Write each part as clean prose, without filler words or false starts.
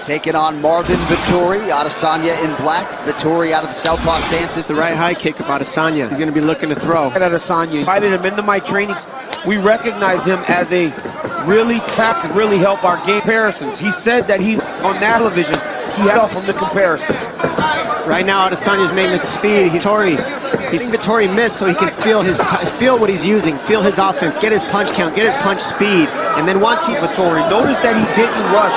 Taking on Marvin Vettori, Adesanya in black. Vettori out of the southpaw stance. Is the right high kick of Adesanya. He's going to be looking to throw. Adesanya invited him into my training. We recognized him as a really really help our game comparisons. He said that he's on that television. He had off from the comparisons. Right now, Adesanya's making the speed. He's Vettori miss so he can feel what he's using, feel his offense, get his punch count, get his punch speed, and then once he Vettori notice that he didn't rush.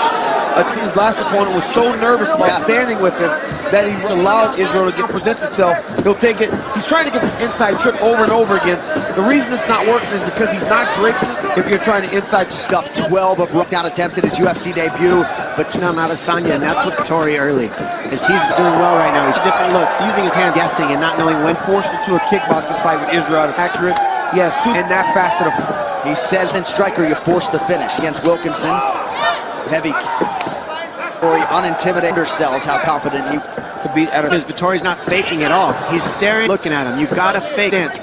His last opponent was so nervous about standing with him that he allowed Israel to present itself. He'll take it. He's trying to get this inside trip over and over again. The reason it's not working is because he's not draping it. If you're trying to inside stuff, 12 of breakdown attempts in his UFC debut, but on Adesanya, and that's what's Vettori early. Is he's doing well right now. He's different looks, using his hand, guessing, and not knowing when. Forced into a kickboxing fight with Israel is accurate. He has two in that facet of. He says, in striker, you force the finish against Wilkinson. Heavy. Unintimidated, undersells how confident he to beat Adesanya. Because Vettori's not faking at all. He's staring, looking at him. You've got to fake dance,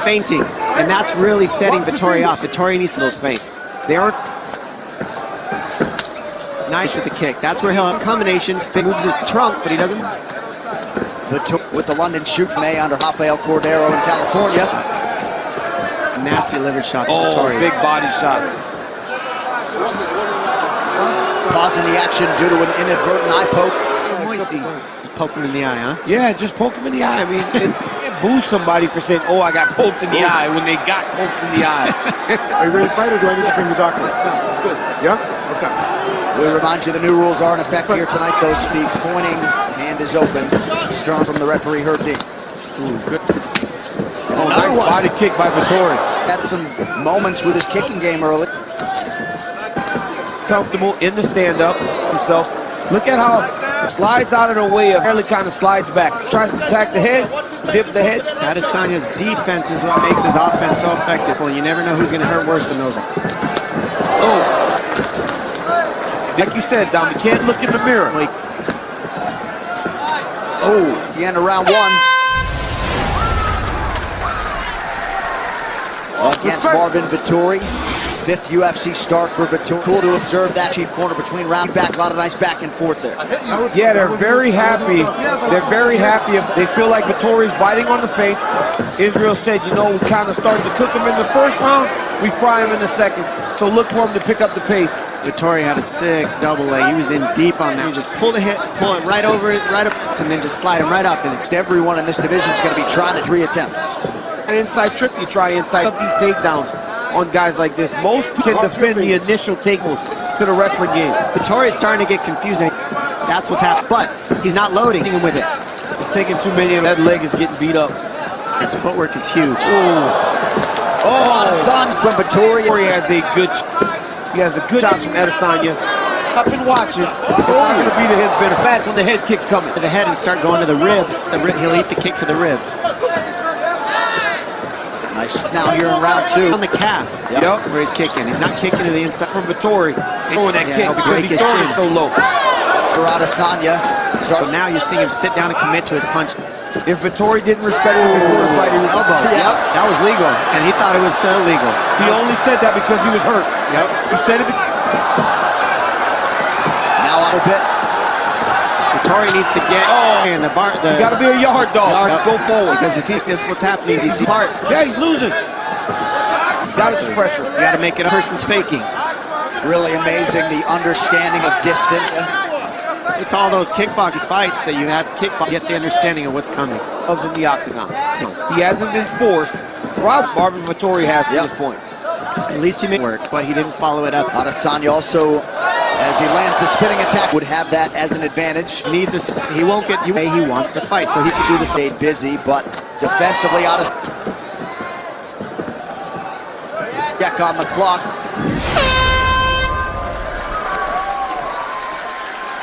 feinting, and that's really setting Vettori off. Vettori needs those feints. They aren't nice with the kick. That's where he'll have combinations. Moves his trunk, but he doesn't. With the London shoot from under Rafael Cordero in California. Nasty liver shot to Vettori. Big body shot. Pausing the action due to an inadvertent eye poke. Poke him in the eye, huh? Yeah, just poke him in the eye. I mean, it boosts somebody for saying, "Oh, I got poked in the eye," when they got poked in the eye. Are you ready to fight, or do I need to bring the doctor? No, it's good. Yeah? Okay. We remind you the new rules are in effect here tonight. Those feet pointing, hand is open. Strong from the referee, Herb D. Ooh, good. Nice body kick by Vettori. Had some moments with his kicking game early. Comfortable in the stand-up himself. Look at how slides out of the way of Early, kind of slides back. Tries to attack the head, dip the head. Adesanya's defense is what makes his offense so effective. Well, you never know who's going to hurt worse than those. Oh. Like you said, Dom, you can't look in the mirror. Oh, the end of round one. Against Marvin Vettori. 5th UFC start for Vettori. Cool to observe that chief corner between round back. A lot of nice back and forth there. Yeah, they're very happy. They're very happy. They feel like Vettori's biting on the feints. Israel said, you know, we kind of started to cook him in the first round. We fry him in the second. So look for him to pick up the pace. Vettori had a sick double leg. He was in deep on that. He just pull the hit, pull it right over it, right up, and then just slide him right up. And everyone in this division is going to be trying to 3 attempts. An inside trip, you try inside up these takedowns on guys like this. Most can defend the initial takedowns to the wrestling game. Vettori is starting to get confused now. That's what's happening. But he's not loading him with it. He's taking too many. That leg is getting beat up. His footwork is huge. Oh, Adesanya from Vettori. He has a good shot from Adesanya. I've been watching. It's not going to be to his benefit when the head kick's coming. To the head and start going to the ribs. He'll eat the kick to the ribs. Nice now here in round 2. On the calf, where he's kicking. He's not kicking to the inside. From Vettori, throwing that kick because he's throwing it so low. For Adesanya. So now you're seeing him sit down and commit to his punch. If Vettori didn't respect him before the fight, he was elbow. Yep, that was legal, and he thought it was illegal. He only said that because he was hurt. Yep. He said it. Now out a bit. Vettori needs to get and the bar. You got to be a yard dog. Let's go forward. Because if this what's happening, DC Bart. Yeah, he's losing. He's out of this pressure. You got to make it a person's faking. Really amazing the understanding of distance. It's all those kickboxing fights that you have to get the understanding of what's coming. Loves in the octagon. He hasn't been forced. Marvin Vettori has to this point. At least he made work, but he didn't follow it up. Adesanya also, as he lands the spinning attack, would have that as an advantage. He won't get you. He wants to fight, so he can do this. Stayed busy, but defensively, Adesanya check on the clock.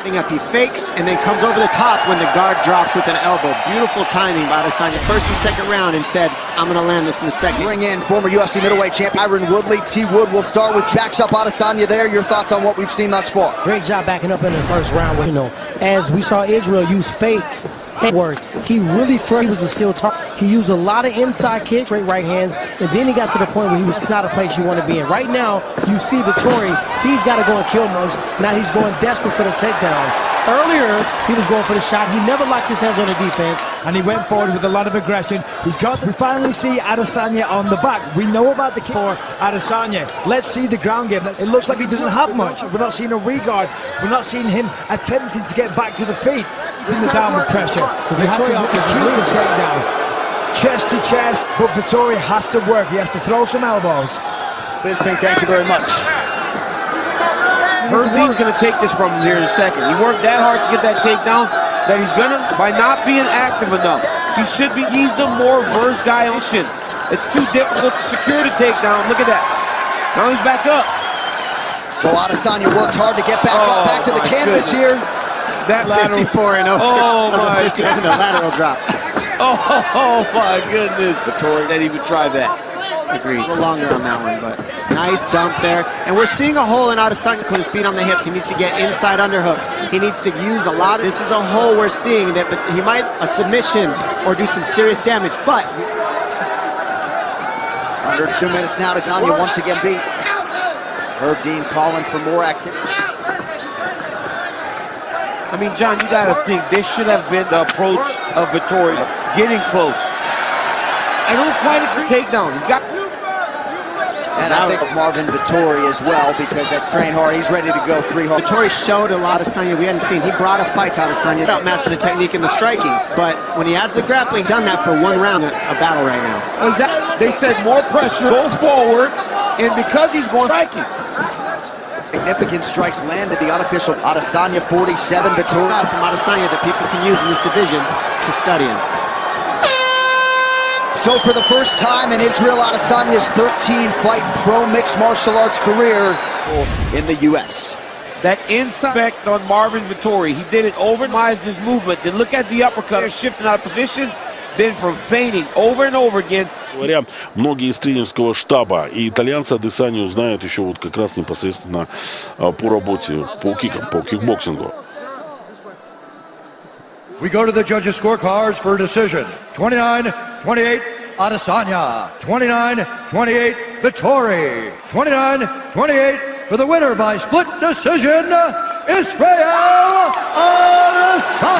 Up, he fakes and then comes over the top when the guard drops with an elbow. Beautiful timing by Adesanya. First and second round, and said, I'm going to land this in the second. Bring in former UFC middleweight champion Tyron Woodley. T. Wood, we'll start with backs up Adesanya there. Your thoughts on what we've seen thus far? Great job backing up in the first round. You know, as we saw Israel use fakes work. He really he was a steel top. He used a lot of inside kicks, straight right hands, and then he got to the point where it's not a place you want to be in. Right now, you see Vettori, he's got to go and kill most. Now he's going desperate for the takedown. Earlier, he was going for the shot. He never locked his hands on the defense. And he went forward with a lot of aggression. We finally see Adesanya on the back. We know about the kick for Adesanya. Let's see the ground game. It looks like he doesn't have much. We're not seeing a regard. We're not seeing him attempting to get back to the feet in the downward pressure. Vettori offers the takedown. Chest to chest, but Vettori has to work. He has to throw some elbows. Bisping, thank you very much. Herb Dean's going to take this from him here in a second. He worked that hard to get that takedown that he's going to, by not being active enough, he's the more versed guy on shit. It's too difficult to secure the takedown. Look at that. Now he's back up. So Adesanya worked hard to get back up, back to the canvas here. That 54 and over. Oh my God. A lateral drop. Oh my goodness. Vettori That he would try that. Agreed. A little longer on that one, but nice dump there. And we're seeing a hole in Adesanya. Put his feet on the hips. He needs to get inside underhooks. He needs to use a lot of. This is a hole we're seeing that, but he might a submission or do some serious damage. But under 2 minutes now, Adesanya once again beat. Herb Dean calling for more activity. I mean, John, you got to think this should have been the approach of Vettori, getting close. I don't quite agree. Takedown. He's got. And I think of Marvin Vettori as well, because at train hard, he's ready to go 3 hard. Vettori showed a lot of Adesanya we hadn't seen. He brought a fight to Adesanya, outmatched the technique and the striking. But when he adds the grappling, done that for one round, a battle right now. They said more pressure, go forward, and because he's going striking. Significant strikes landed. The unofficial Adesanya 47, Vettori. From Adesanya that people can use in this division to study him. So for the first time in Israel Adesanya's 13-fight pro mixed martial arts career in the U.S. That inside effect on Marvin Vettori, he did it, overmized his movement, then look at the uppercut, shifting out of position, then from feigning over and over again. Говоря, многие из тренерского штаба и итальянцы Адесанию знают еще вот как раз непосредственно по работе, по кикам, по кикбоксингу. We go to the judges' scorecards for a decision. 29-28, Adesanya. 29-28, Vettori. 29-28 for the winner by split decision, Israel Adesanya.